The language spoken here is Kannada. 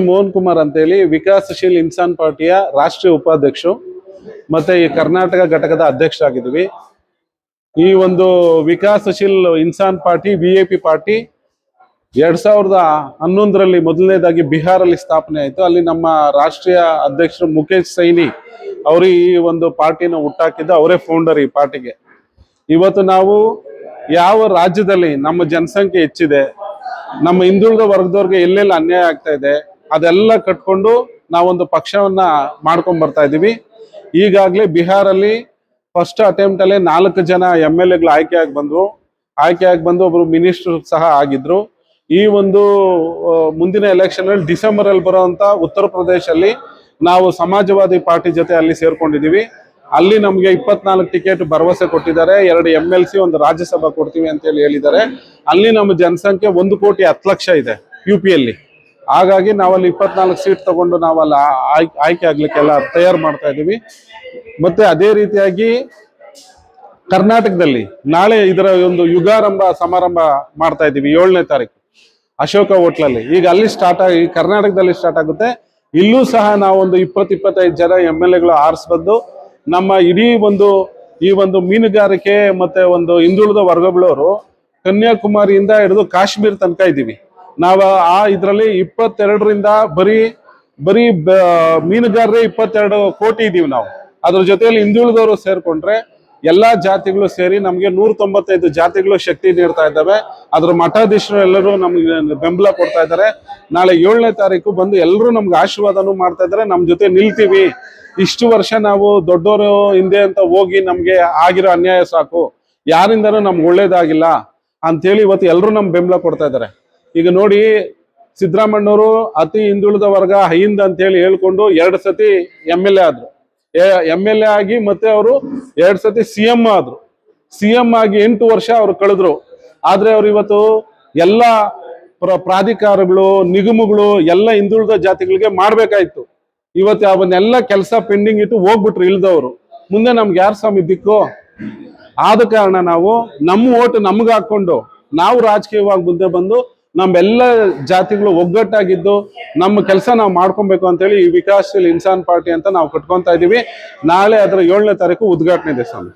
ಮೋಹನ್ ಕುಮಾರ್ ಅಂತೇಳಿ ವಿಕಾಸಶೀಲ್ ಇನ್ಸಾನ್ ಪಾರ್ಟಿಯ ರಾಷ್ಟ್ರೀಯ ಉಪಾಧ್ಯಕ್ಷರು ಮತ್ತೆ ಈ ಕರ್ನಾಟಕ ಘಟಕದ ಅಧ್ಯಕ್ಷರಾಗಿದ್ದೀವಿ. ಈ ಒಂದು ವಿಕಾಸಶೀಲ್ ಇನ್ಸಾನ್ ಪಾರ್ಟಿ ವಿಎಪಿ ಪಾರ್ಟಿ 2011ರಲ್ಲಿ ಮೊದಲನೇದಾಗಿ ಬಿಹಾರಲ್ಲಿ ಸ್ಥಾಪನೆ ಆಯಿತು. ಅಲ್ಲಿ ನಮ್ಮ ರಾಷ್ಟ್ರೀಯ ಅಧ್ಯಕ್ಷರು ಮುಖೇಶ್ ಸೈನಿ ಅವರು ಈ ಒಂದು ಪಾರ್ಟಿನ ಹುಟ್ಟಾಕಿದ್ದು, ಅವರೇ ಫೌಂಡರ್ ಈ ಪಾರ್ಟಿಗೆ. ಇವತ್ತು ನಾವು ಯಾವ ರಾಜ್ಯದಲ್ಲಿ ನಮ್ಮ ಜನಸಂಖ್ಯೆ ಹೆಚ್ಚಿದೆ, ನಮ್ಮ ಹಿಂದುಳಿದ ವರ್ಗದವ್ರಿಗೆ ಎಲ್ಲೆಲ್ಲ ಅನ್ಯಾಯ ಆಗ್ತಾ ಇದೆ, ಅದೆಲ್ಲ ಕಟ್ಕೊಂಡು ನಾವೊಂದು ಪಕ್ಷವನ್ನ ಮಾಡ್ಕೊಂಡ್ ಬರ್ತಾ ಇದೀವಿ. ಈಗಾಗಲೇ ಬಿಹಾರಲ್ಲಿ ಫಸ್ಟ್ ಅಟೆಂಪ್ಟ್ ಅಲ್ಲೇ 4 ಜನ MLAಗಳು ಆಯ್ಕೆಯಾಗಿ ಬಂದು ಒಬ್ರು ಮಿನಿಸ್ಟರ್ ಸಹ ಆಗಿದ್ರು. ಈ ಒಂದು ಮುಂದಿನ ಎಲೆಕ್ಷನ್ ಅಲ್ಲಿ ಡಿಸೆಂಬರ್ ಅಲ್ಲಿ ಬರುವಂತ ಉತ್ತರ ಪ್ರದೇಶಲ್ಲಿ ನಾವು ಸಮಾಜವಾದಿ ಪಾರ್ಟಿ ಜೊತೆ ಅಲ್ಲಿ ಸೇರ್ಕೊಂಡಿದೀವಿ. ಅಲ್ಲಿ ನಮ್ಗೆ 24 ಟಿಕೆಟ್ ಭರವಸೆ ಕೊಟ್ಟಿದ್ದಾರೆ. 2 MLC, 1 ರಾಜ್ಯಸಭಾ ಕೊಡ್ತೀವಿ ಅಂತ ಹೇಳಿದ್ದಾರೆ. ಅಲ್ಲಿ ನಮ್ಮ ಜನಸಂಖ್ಯೆ 1,10,00,000 ಇದೆ UPಯಲ್ಲಿ. ಹಾಗಾಗಿ ನಾವಲ್ಲಿ 24 ಸೀಟ್ ತಗೊಂಡು ನಾವಲ್ಲಿ ಆಯ್ಕೆ ಆಗ್ಲಿಕ್ಕೆಲ್ಲ ತಯಾರು ಮಾಡ್ತಾ ಇದೀವಿ. ಮತ್ತೆ ಅದೇ ರೀತಿಯಾಗಿ ಕರ್ನಾಟಕದಲ್ಲಿ ನಾಳೆ ಇದರ ಒಂದು ಯುಗಾರಂಭ ಸಮಾರಂಭ ಮಾಡ್ತಾ ಇದೀವಿ 7ನೇ ತಾರೀಕು ಅಶೋಕ ಹೋಟ್ಲಲ್ಲಿ. ಈಗ ಅಲ್ಲಿ ಕರ್ನಾಟಕದಲ್ಲಿ ಸ್ಟಾರ್ಟ್ ಆಗುತ್ತೆ. ಇಲ್ಲೂ ಸಹ ನಾವೊಂದು 20-25 ಜನ MLAಗಳು ಆರಿಸ್ಬಂದು ನಮ್ಮ ಇಡೀ ಈ ಒಂದು ಮೀನುಗಾರಿಕೆ ಮತ್ತೆ ಒಂದು ಹಿಂದುಳಿದ ವರ್ಗಗಳವರು ಕನ್ಯಾಕುಮಾರಿಯಿಂದ ಹಿಡಿದು ಕಾಶ್ಮೀರ ತನಕ ಇದ್ದೀವಿ ನಾವು. ಇದರಲ್ಲಿ 22ರಿಂದ ಬರೀ ಮೀನುಗಾರರೇ 22 ಕೋಟಿ ಇದೀವಿ ನಾವು. ಅದ್ರ ಜೊತೆಯಲ್ಲಿ ಹಿಂದುಳಿದವರು ಸೇರ್ಕೊಂಡ್ರೆ ಎಲ್ಲಾ ಜಾತಿಗಳು ಸೇರಿ ನಮ್ಗೆ 195 ಜಾತಿಗಳು ಶಕ್ತಿ ನೀಡ್ತಾ ಇದ್ದಾವೆ. ಅದ್ರ ಮಠಾಧೀಶರು ಎಲ್ಲರೂ ನಮ್ಗೆ ಬೆಂಬಲ ಕೊಡ್ತಾ ಇದ್ದಾರೆ. ನಾಳೆ 7ನೇ ತಾರೀಕು ಬಂದು ಎಲ್ಲರೂ ನಮ್ಗೆ ಆಶೀರ್ವಾದನೂ ಮಾಡ್ತಾ ಇದ್ದಾರೆ. ನಮ್ ಜೊತೆ ನಿಲ್ತೀವಿ, ಇಷ್ಟು ವರ್ಷ ನಾವು ದೊಡ್ಡವರು ಹಿಂದೆ ಅಂತ ಹೋಗಿ ನಮ್ಗೆ ಆಗಿರೋ ಅನ್ಯಾಯ ಸಾಕು, ಯಾರಿಂದನೂ ನಮ್ಗೆ ಒಳ್ಳೇದಾಗಿಲ್ಲ ಅಂತೇಳಿ ಇವತ್ತು ಎಲ್ಲರೂ ನಮ್ಗೆ ಬೆಂಬಲ ಕೊಡ್ತಾ ಇದ್ದಾರೆ. ಈಗ ನೋಡಿ, ಸಿದ್ದರಾಮಣ್ಣವರು ಅತಿ ಹಿಂದುಳಿದ ವರ್ಗ ಹೈಂದ ಅಂತ ಹೇಳಿ ಹೇಳ್ಕೊಂಡು 2 ಸತಿ MLA ಆದ್ರು. MLA ಆಗಿ ಮತ್ತೆ ಅವರು 2 ಸತಿ CM ಆದ್ರು. CM ಆಗಿ 8 ವರ್ಷ ಅವ್ರು ಕಳೆದ್ರು. ಆದ್ರೆ ಅವ್ರು ಇವತ್ತು ಎಲ್ಲ ಪ್ರಾಧಿಕಾರಗಳು, ನಿಗಮಗಳು ಎಲ್ಲ ಹಿಂದುಳಿದ ಜಾತಿಗಳಿಗೆ ಮಾಡ್ಬೇಕಾಯ್ತು. ಇವತ್ತು ಅವನ್ನೆಲ್ಲ ಕೆಲಸ ಪೆಂಡಿಂಗ್ ಇಟ್ಟು ಹೋಗ್ಬಿಟ್ರು ಇಲ್ದವ್ರು. ಮುಂದೆ ನಮ್ಗೆ ಯಾರು ಸ್ವಾಮಿ ದಿಕ್ಕು? ಆದ ಕಾರಣ ನಾವು ನಮ್ಮ ಓಟ್ ನಮ್ಗೆ ಹಾಕೊಂಡು ನಾವು ರಾಜಕೀಯವಾಗಿ ಮುಂದೆ ಬಂದು ನಮ್ಮೆಲ್ಲ ಜಾತಿಗಳು ಒಗ್ಗಟ್ಟಾಗಿದ್ದು ನಮ್ಮ ಕೆಲಸ ನಾವು ಮಾಡ್ಕೊಬೇಕು ಅಂತೇಳಿ ಈ ವಿಕಾಸಶೀಲ್ ಇನ್ಸಾನ್ ಪಾರ್ಟಿ ಅಂತ ನಾವು ಕಟ್ಕೊಂತಾ ಇದೀವಿ. ನಾಳೆ ಅದರ 7ನೇ ತಾರೀಕು ಉದ್ಘಾಟನೆ ಇದೆ ಸ್ವಾಮಿ.